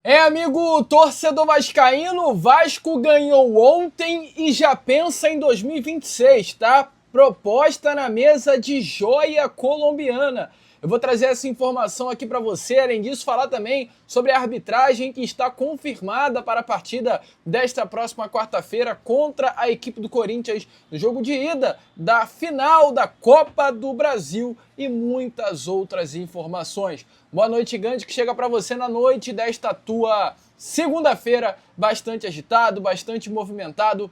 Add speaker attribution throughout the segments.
Speaker 1: Amigo torcedor vascaíno, o Vasco ganhou ontem e já pensa em 2026, tá? Proposta na mesa de joia colombiana. Eu vou trazer essa informação aqui para você, além disso falar também sobre a arbitragem que está confirmada para a partida desta próxima quarta-feira contra a equipe do Corinthians no jogo de ida da final da Copa do Brasil e muitas outras informações. Boa noite, gigante, que chega para você na noite desta tua segunda-feira, bastante agitado, bastante movimentado,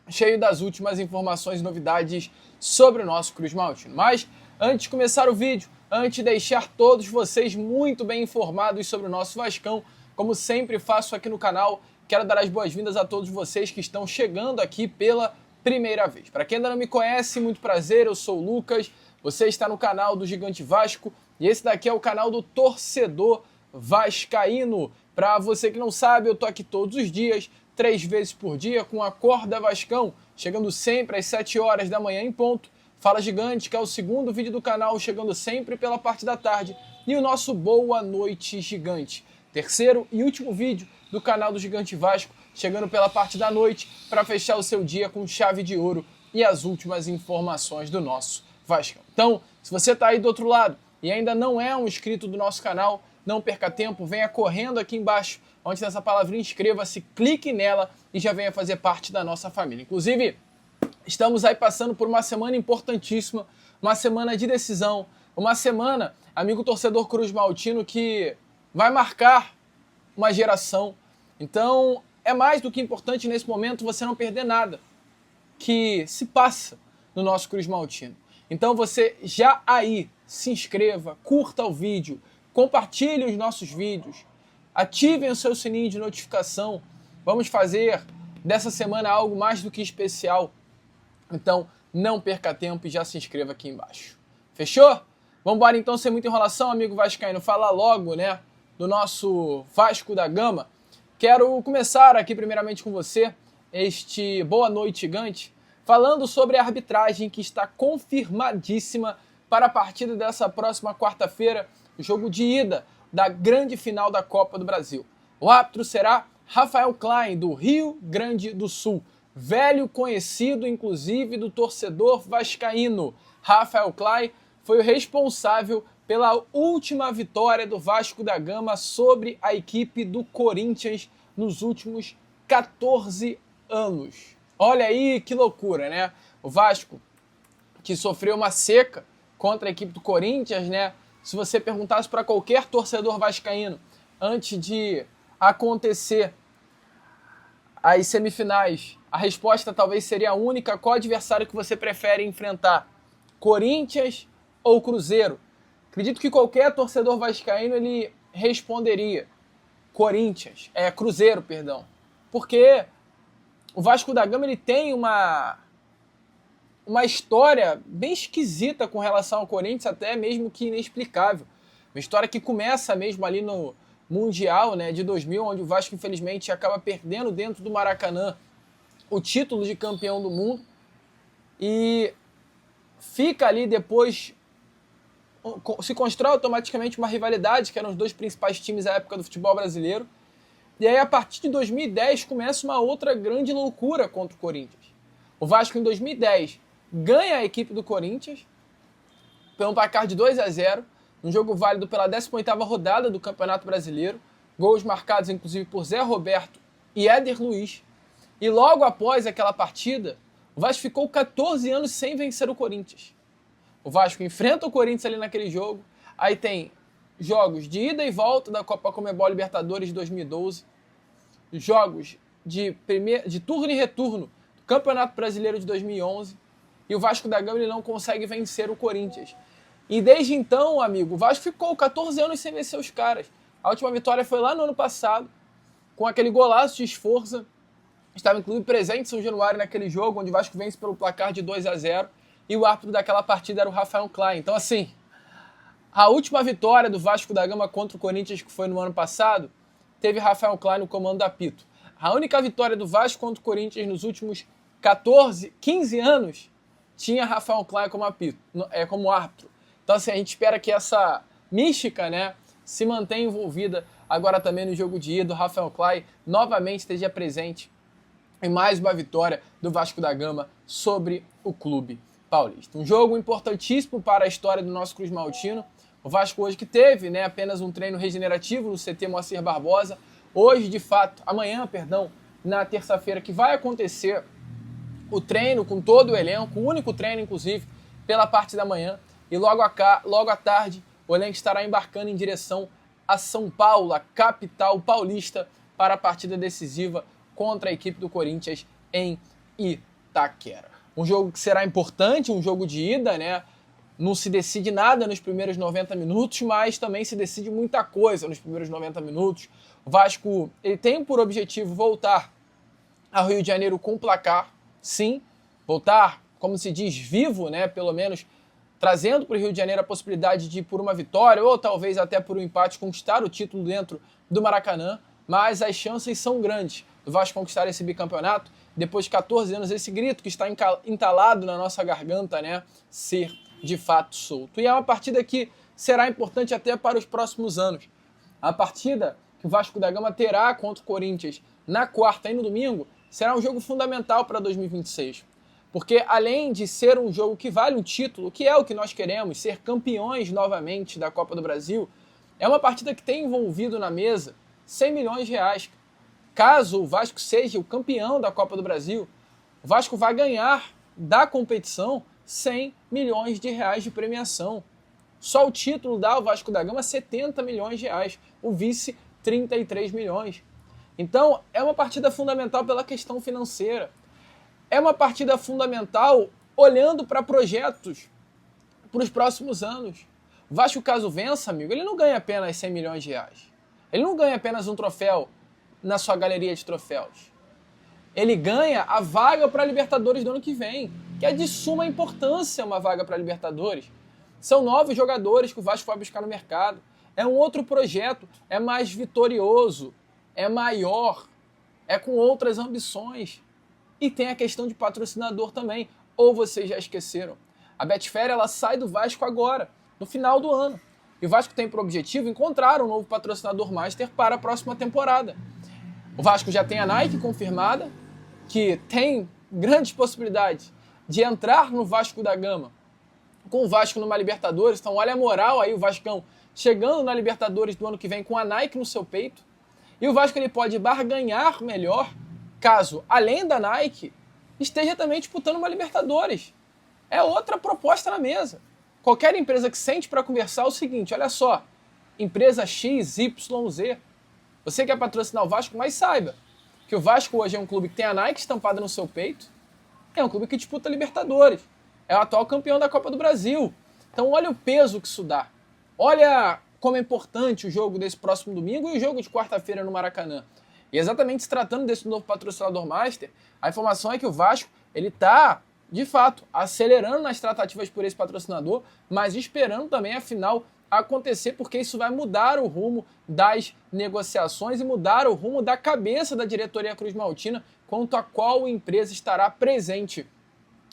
Speaker 1: cheio das últimas informações e novidades sobre o nosso Cruz Maltino. Mas, antes de começar o vídeo, antes de deixar todos vocês muito bem informados sobre o nosso Vascão, como sempre faço aqui no canal, quero dar as boas-vindas a todos vocês que estão chegando aqui pela primeira vez. Para quem ainda não me conhece, muito prazer, eu sou o Lucas, você está no canal do Gigante Vasco e esse daqui é o canal do Torcedor Vascaíno. Para você que não sabe, eu tô aqui todos os dias, 3 vezes por dia, com Acorda Vascão, chegando sempre às 7 horas da manhã em ponto. Fala Gigante, que é o segundo vídeo do canal, chegando sempre pela parte da tarde. E o nosso Boa Noite Gigante, terceiro e último vídeo do canal do Gigante Vasco, chegando pela parte da noite, para fechar o seu dia com chave de ouro e as últimas informações do nosso Vascão. Então, se você está aí do outro lado e ainda não é um inscrito do nosso canal, não perca tempo, venha correndo aqui embaixo, onde tem essa palavrinha inscreva-se, clique nela e já venha fazer parte da nossa família. Inclusive, estamos aí passando por uma semana importantíssima, uma semana de decisão, uma semana, amigo torcedor Cruz Maltino, que vai marcar uma geração. Então, é mais do que importante nesse momento você não perder nada que se passa no nosso Cruz Maltino. Então você já aí se inscreva, curta o vídeo, compartilhe os nossos vídeos, ativem o seu sininho de notificação. Vamos fazer dessa semana algo mais do que especial. Então não perca tempo e já se inscreva aqui embaixo. Fechou? Vamos embora então, sem muita enrolação, amigo vascaíno, falar logo, né, do nosso Vasco da Gama. Quero começar aqui primeiramente com você, este Boa Noite Gigante, falando sobre a arbitragem que está confirmadíssima para a partida dessa próxima quarta-feira, o jogo de ida da grande final da Copa do Brasil. O árbitro será Rafael Klein, do Rio Grande do Sul, velho conhecido inclusive do torcedor vascaíno. Rafael Klein foi o responsável pela última vitória do Vasco da Gama sobre a equipe do Corinthians nos últimos 14 anos. Olha aí que loucura, né? O Vasco, que sofreu uma seca contra a equipe do Corinthians, né? Se você perguntasse para qualquer torcedor vascaíno antes de acontecer as semifinais, a resposta talvez seria a única: qual adversário que você prefere enfrentar? Corinthians ou Cruzeiro? Acredito que qualquer torcedor vascaíno ele responderia Cruzeiro, perdão. Porque o Vasco da Gama ele tem uma história bem esquisita com relação ao Corinthians, até mesmo que inexplicável. Uma história que começa mesmo ali no Mundial, né, de 2000, onde o Vasco infelizmente acaba perdendo dentro do Maracanã o título de campeão do mundo e fica ali depois, se constrói automaticamente uma rivalidade, que eram os dois principais times da época do futebol brasileiro. E aí, a partir de 2010, começa uma outra grande loucura contra o Corinthians. O Vasco, em 2010, ganha a equipe do Corinthians pelo placar de 2-0, um jogo válido pela 18ª rodada do Campeonato Brasileiro, gols marcados, inclusive, por Zé Roberto e Éder Luiz. E logo após aquela partida, o Vasco ficou 14 anos sem vencer o Corinthians. O Vasco enfrenta o Corinthians ali naquele jogo, aí tem jogos de ida e volta da Copa Conmebol Libertadores de 2012, jogos de turno e retorno do Campeonato Brasileiro de 2011, e o Vasco da Gama ele não consegue vencer o Corinthians. E desde então, amigo, o Vasco ficou 14 anos sem vencer os caras. A última vitória foi lá no ano passado, com aquele golaço de Sforza. Estava inclusive presente em São Januário naquele jogo, onde o Vasco vence pelo placar de 2-0, e o árbitro daquela partida era o Rafael Klein. Então, assim, a última vitória do Vasco da Gama contra o Corinthians, que foi no ano passado, teve Rafael Klein no comando do apito. A única vitória do Vasco contra o Corinthians nos últimos 15 anos, tinha Rafael Klein como apito, como árbitro. Então, assim, a gente espera que essa mística, né, se mantenha envolvida agora também no jogo de ida, o Rafael Clay novamente esteja presente em mais uma vitória do Vasco da Gama sobre o Clube Paulista. Um jogo importantíssimo para a história do nosso Cruz Maltino. O Vasco hoje que teve, né, apenas um treino regenerativo no CT Moacir Barbosa. Hoje, de fato, amanhã, na terça-feira, que vai acontecer o treino com todo o elenco, o único treino, inclusive, pela parte da manhã. E logo à tarde, o elenco estará embarcando em direção a São Paulo, a capital paulista, para a partida decisiva contra a equipe do Corinthians em Itaquera. Um jogo que será importante, um jogo de ida, né? Não se decide nada nos primeiros 90 minutos, mas também se decide muita coisa nos primeiros 90 minutos. O Vasco ele tem por objetivo voltar ao Rio de Janeiro com placar, sim, voltar, como se diz, vivo, né? Pelo menos trazendo para o Rio de Janeiro a possibilidade de, por uma vitória ou talvez até por um empate, conquistar o título dentro do Maracanã, mas as chances são grandes do Vasco conquistar esse bicampeonato, depois de 14 anos, esse grito que está entalado na nossa garganta, né, ser de fato solto. E é uma partida que será importante até para os próximos anos. A partida que o Vasco da Gama terá contra o Corinthians na quarta e no domingo será um jogo fundamental para 2026. Porque além de ser um jogo que vale um título, que é o que nós queremos, ser campeões novamente da Copa do Brasil, é uma partida que tem envolvido na mesa 100 milhões de reais. Caso o Vasco seja o campeão da Copa do Brasil, o Vasco vai ganhar da competição 100 milhões de reais de premiação. Só o título dá ao Vasco da Gama 70 milhões de reais, o vice 33 milhões. Então é uma partida fundamental pela questão financeira. É uma partida fundamental olhando para projetos para os próximos anos. O Vasco, caso vença, amigo, ele não ganha apenas 100 milhões de reais. Ele não ganha apenas um troféu na sua galeria de troféus. Ele ganha a vaga para a Libertadores do ano que vem, que é de suma importância uma vaga para a Libertadores. São novos jogadores que o Vasco vai buscar no mercado. É um outro projeto, é mais vitorioso, é maior, é com outras ambições. E tem a questão de patrocinador também. Ou vocês já esqueceram? A Betfair ela sai do Vasco agora, no final do ano. E o Vasco tem por objetivo encontrar um novo patrocinador master para a próxima temporada. O Vasco já tem a Nike confirmada, que tem grandes possibilidades de entrar no Vasco da Gama com o Vasco numa Libertadores. Então olha a moral aí, o Vascão chegando na Libertadores do ano que vem com a Nike no seu peito. E o Vasco ele pode barganhar melhor caso, além da Nike, esteja também disputando uma Libertadores. É outra proposta na mesa. Qualquer empresa que sente para conversar é o seguinte, olha só, empresa XYZ, você quer patrocinar o Vasco, mas saiba que o Vasco hoje é um clube que tem a Nike estampada no seu peito, é um clube que disputa Libertadores, é o atual campeão da Copa do Brasil. Então olha o peso que isso dá. Olha como é importante o jogo desse próximo domingo e o jogo de quarta-feira no Maracanã. E exatamente se tratando desse novo patrocinador master, a informação é que o Vasco ele está, de fato, acelerando nas tratativas por esse patrocinador, mas esperando também a final acontecer, porque isso vai mudar o rumo das negociações e mudar o rumo da cabeça da diretoria Cruz Maltina quanto a qual empresa estará presente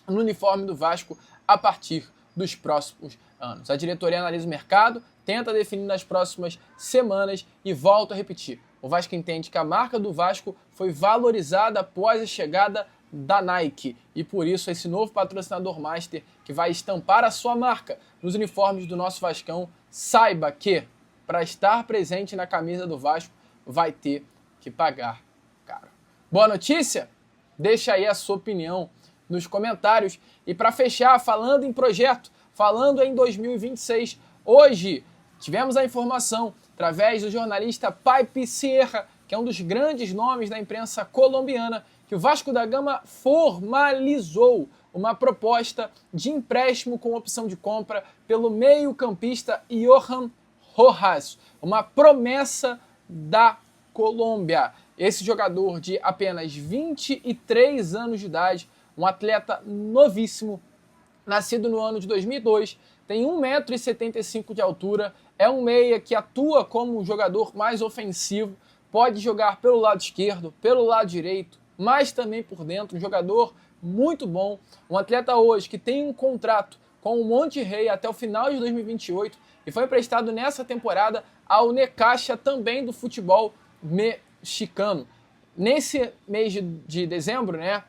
Speaker 1: no uniforme do Vasco a partir dos próximos anos. A diretoria analisa o mercado, tenta definir nas próximas semanas e volto a repetir. O Vasco entende que a marca do Vasco foi valorizada após a chegada da Nike e por isso esse novo patrocinador master que vai estampar a sua marca nos uniformes do nosso Vascão, saiba que para estar presente na camisa do Vasco vai ter que pagar caro. Boa notícia? Deixa aí a sua opinião nos comentários. E para fechar, falando em projeto, falando em 2026, hoje tivemos a informação através do jornalista Pipe Sierra, que é um dos grandes nomes da imprensa colombiana, que o Vasco da Gama formalizou uma proposta de empréstimo com opção de compra pelo meio-campista Johan Rojas, uma promessa da Colômbia. Esse jogador de apenas 23 anos de idade, um atleta novíssimo, nascido no ano de 2002, tem 1,75 m de altura, é um meia que atua como um jogador mais ofensivo, pode jogar pelo lado esquerdo, pelo lado direito, mas também por dentro, um jogador muito bom, um atleta hoje que tem um contrato com o Monterrey até o final de 2028 e foi emprestado nessa temporada ao Necaxa, também do futebol mexicano. Nesse mês de dezembro, né,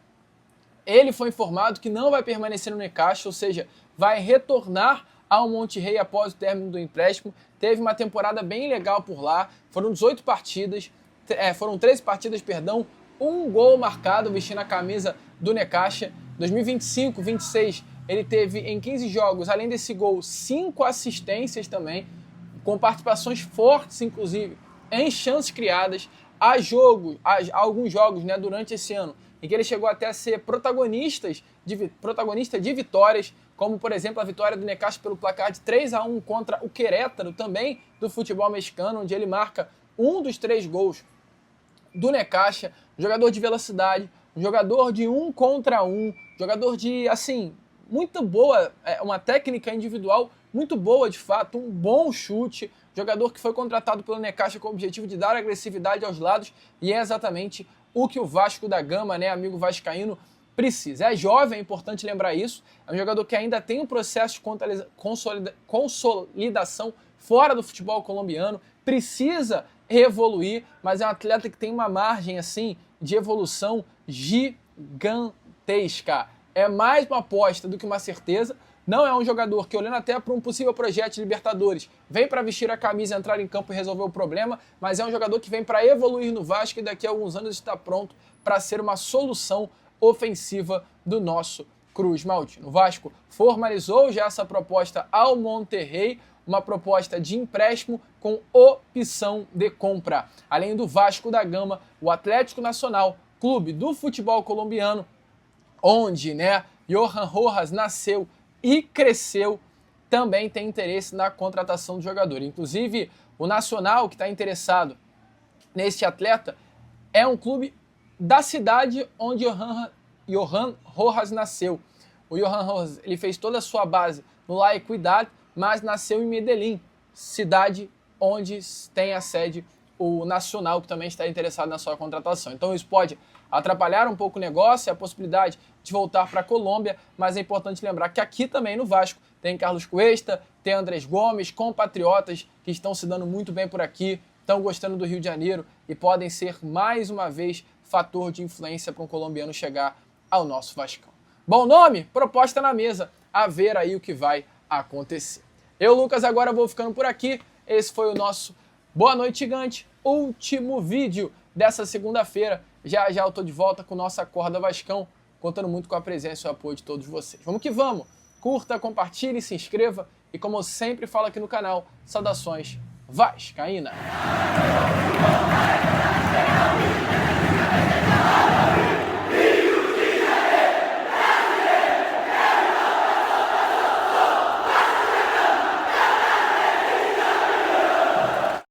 Speaker 1: ele foi informado que não vai permanecer no Necaxa, ou seja, vai retornar ao Monterrey após o término do empréstimo. Teve uma temporada bem legal por lá, foram 13 partidas, um gol marcado vestindo a camisa do Necaxa. 2025-26 ele teve em 15 jogos, além desse gol, 5 assistências também, com participações fortes, inclusive, em chances criadas. Há alguns jogos, né, durante esse ano em que ele chegou até a ser protagonista de vitórias, como, por exemplo, a vitória do Necaxa pelo placar de 3-1 contra o Querétaro, também do futebol mexicano, onde ele marca um dos 3 gols do Necaxa. Um jogador de velocidade, um jogador de 1 contra 1, jogador de, assim, muito boa, uma técnica individual muito boa, de fato, um bom chute, jogador que foi contratado pelo Necaxa com o objetivo de dar agressividade aos lados, e é exatamente o que o Vasco da Gama, né, amigo vascaíno, precisa. É jovem, é importante lembrar isso, é um jogador que ainda tem um processo de consolidação fora do futebol colombiano, precisa evoluir, mas é um atleta que tem uma margem, assim, de evolução gigantesca. É mais uma aposta do que uma certeza. Não é um jogador que, olhando até para um possível projeto de Libertadores, vem para vestir a camisa, entrar em campo e resolver o problema, mas é um jogador que vem para evoluir no Vasco e daqui a alguns anos está pronto para ser uma solução ofensiva do nosso Cruz Maltino. O Vasco formalizou já essa proposta ao Monterrey, uma proposta de empréstimo com opção de compra. Além do Vasco da Gama, o Atlético Nacional, clube do futebol colombiano, onde, né, Johan Rojas nasceu e cresceu, também tem interesse na contratação do jogador. Inclusive, o Nacional, que está interessado nesse atleta, é um clube da cidade onde Johan Rojas nasceu. O Johan Rojas, ele fez toda a sua base no La Equidad, mas nasceu em Medellín, cidade onde tem a sede o Nacional, que também está interessado na sua contratação. Então isso pode atrapalhar um pouco o negócio, a possibilidade de voltar para a Colômbia, mas é importante lembrar que aqui também no Vasco tem Carlos Cuesta, tem Andrés Gomes, compatriotas que estão se dando muito bem por aqui, estão gostando do Rio de Janeiro e podem ser mais uma vez fator de influência para um colombiano chegar ao nosso Vascão. Bom nome? Proposta na mesa, a ver aí o que vai acontecer. Eu, Lucas, agora vou ficando por aqui. Esse foi o nosso Boa Noite Gigante, último vídeo dessa segunda-feira. Já já eu tô de volta com nossa Acorda Vascão, contando muito com a presença e o apoio de todos vocês. Vamos que vamos! Curta, compartilhe, se inscreva e, como eu sempre falo aqui no canal, saudações vascaína!